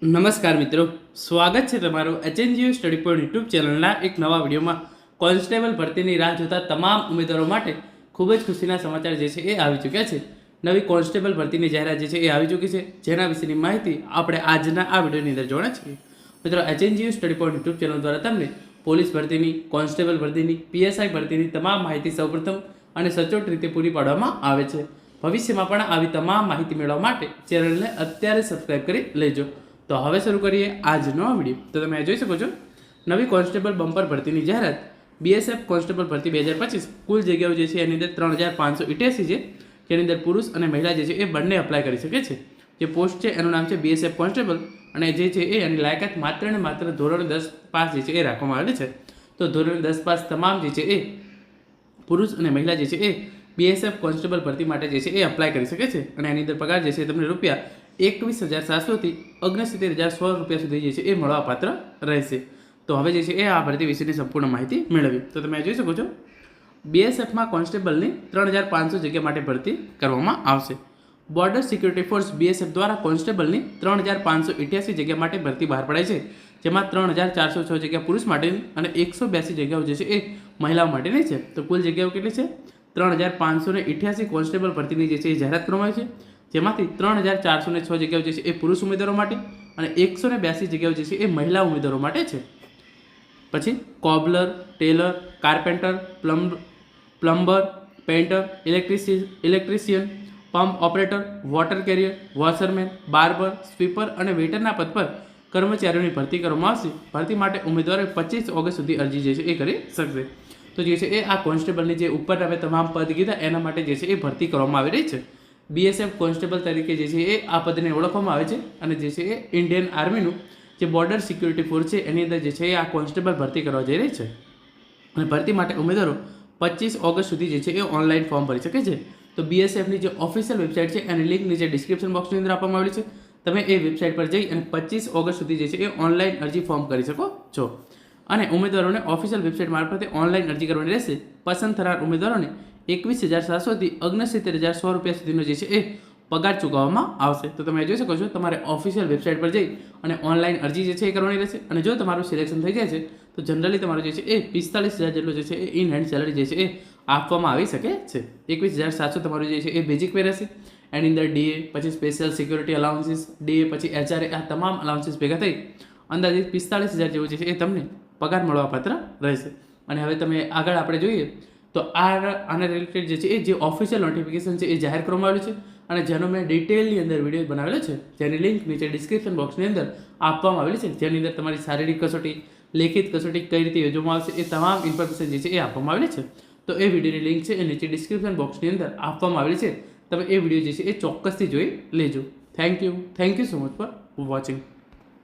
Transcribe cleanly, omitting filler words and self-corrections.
નમસ્કાર મિત્રો, સ્વાગત છે તમારું એચએનજીયુ સ્ટડી પોઈન્ટ યુટ્યુબ ચેનલના એક નવા વિડીયોમાં. કોન્સ્ટેબલ ભરતીની રાહ જોતા તમામ ઉમેદવારો માટે ખૂબ જ ખુશીના સમાચાર જે છે એ આવી ચૂક્યા છે. નવી કોન્સ્ટેબલ ભરતીની જાહેરાત જે છે એ આવી ચૂકી છે, જેના વિશેની માહિતી આપણે આજના આ વિડીયોની અંદર જોવાના છીએ. મિત્રો, HNGU study point YouTube channel દ્વારા તમને પોલીસ ભરતીની, કોન્સ્ટેબલ ભરતીની, પીએસઆઈ ભરતીની તમામ માહિતી સૌપ્રથમ અને સચોટ રીતે પૂરી પાડવામાં આવે છે. ભવિષ્યમાં પણ આવી તમામ માહિતી મેળવવા માટે ચેનલને અત્યારે સબસ્ક્રાઇબ કરી લેજો. તો હવે શરૂ કરીએ આજનો વિડીયો. તો તમે જોઈ શકો છો, નવી કોન્સ્ટેબલ બમ્પર ભરતીની જાહેરાત. બીએસએફ કોન્સ્ટેબલ ભરતી 2025 કુલ જગ્યાઓ જે છે એની અંદર 3588 છે, જેની અંદર પુરુષ અને મહિલા જે છે એ બંને અપ્લાય કરી શકે છે. જે પોસ્ટ છે એનું નામ છે બીએસએફ કોન્સ્ટેબલ, અને જે છે એ એની લાયકાત માત્ર ને માત્ર ધોરણ 10 પાસ જે છે એ રાખવામાં આવેલી છે. તો ધોરણ 10 પાસ તમામ જે છે એ પુરુષ અને મહિલા જે છે એ બીએસએફ કોન્સ્ટેબલ ભરતી માટે જે છે એ અપ્લાય કરી શકે છે. અને એની અંદર પગાર જે છે તમને રૂપિયા 21,700 થી 69,100 રૂપિયા સુધી જે છે એ મળવાપાત્ર રહેશે. તો હવે જે છે એ આ ભરતી વિશેની સંપૂર્ણ માહિતી મેળવી. તો તમે જોઈ શકો છો, બીએસએફમાં કોન્સ્ટેબલની 3,500 જગ્યા માટે ભરતી કરવામાં આવશે. બોર્ડર સિક્યુરિટી ફોર્સ બીએસએફ દ્વારા કોન્સ્ટેબલની 3,588 જગ્યા માટે ભરતી બહાર પડાય છે, જેમાં 3,406 જગ્યા પુરુષ માટેની અને 182 જગ્યાઓ જે છે એ મહિલાઓ માટેની છે. તો કુલ જગ્યાઓ કેટલી છે? 3,588 કોન્સ્ટેબલ ભરતીની જે છે એ જાહેરાત કરવામાં આવી છે, જેમાંથી 3,406 જગ્યાઓ જે છે એ પુરુષ ઉમેદવારો માટે અને 182 જગ્યાઓ જે છે એ મહિલા ઉમેદવારો માટે છે. પછી cobbler, tailor, carpenter, plumber, painter, electrician, pump operator, water carrier, washerman, barber, sweeper અને વેઇટરના પદ પર કર્મચારીઓની ભરતી કરવામાં આવશે. ભરતી માટે ઉમેદવારો 25 ઓગસ્ટ સુધી અરજી જે છે એ કરી શકશે. તો જે છે એ આ કોન્સ્ટેબલની જે ઉપર હવે તમામ પદ કીધા એના માટે જે છે એ ભરતી કરવામાં આવી રહી છે. બીએસએફ કોન્સ્ટેબલ તરીકે જે છે એ આ પદને ઓળખવામાં આવે છે, અને જે છે એ ઇન્ડિયન આર્મીનું જે બોર્ડર સિક્યુરિટી ફોર્સ છે એની અંદર જે છે એ આ કોન્સ્ટેબલ ભરતી કરવા જઈ રહી છે. અને ભરતી માટે ઉમેદવારો 25 ઓગસ્ટ સુધી જે છે એ ઓનલાઈન ફોર્મ ભરી શકે છે. તો બીએસએફની જે ઓફિશિયલ વેબસાઇટ છે એની લિંક નીચે ડિસ્ક્રિપ્શન બોક્સની અંદર આપવામાં આવેલી છે. તમે એ વેબસાઇટ પર જઈ અને 25 ઓગસ્ટ સુધી જે છે એ ઓનલાઈન અરજી ફોર્મ કરી શકો છો. અને ઉમેદવારોને ઓફિશિયલ વેબસાઇટ મારફતે ઓનલાઈન અરજી કરવાની રહેશે. પસંદ થનાર ઉમેદવારોને 21,700 થી 69,100 રૂપિયા સુધીનો જે છે એ પગાર ચૂકવવામાં આવશે. તો તમે જોઈ શકો છો, તમારે ઓફિશિયલ વેબસાઇટ પર જઈ અને ઓનલાઈન અરજી જે છે એ કરવાની રહેશે. અને જો તમારું સિલેક્શન થઈ જાય છે તો જનરલી તમારું જે છે એ 45,000 જેટલો જે છે એ ઇન હેન્ડ સેલરી જે છે એ આપવામાં આવી શકે છે. 21,700 તમારું જે છે એ બેઝિક પે રહેશે. એની અંદર ડીએ, પછી સ્પેશિયલ સિક્યુરિટી અલાઉન્સીસ, ડીએ પછી એચઆરએ, આ તમામ અલાઉન્સીસ ભેગા થઈ અંદાજે 45,000 જેવું જે છે એ તમને પગાર મળવાપાત્ર રહેશે. અને હવે તમે આગળ આપણે જોઈએ તો આના રિલેટેડ જે છે એ જે ઓફિશિયલ નોટિફિકેશન છે એ જાહેર કરવામાં આવેલું છે, અને જેનો મેં ડિટેલની અંદર વિડીયો બનાવેલો છે, જેની લિંક નીચે ડિસ્ક્રિપ્શન બોક્સની અંદર આપવામાં આવેલી છે, જેની અંદર તમારી શારીરિક કસોટી, લેખિત કસોટી કઈ રીતે યોજવામાં આવશે એ તમામ ઇન્ફોર્મેશન જે છે એ આપવામાં આવેલી છે. તો એ વિડીયોની લિંક છે એ નીચે ડિસ્ક્રિપ્શન બોક્સની અંદર આપવામાં આવેલી છે. તમે એ વિડીયો જે છે એ ચોક્કસથી જોઈ લેજો. Thank you so much for watching.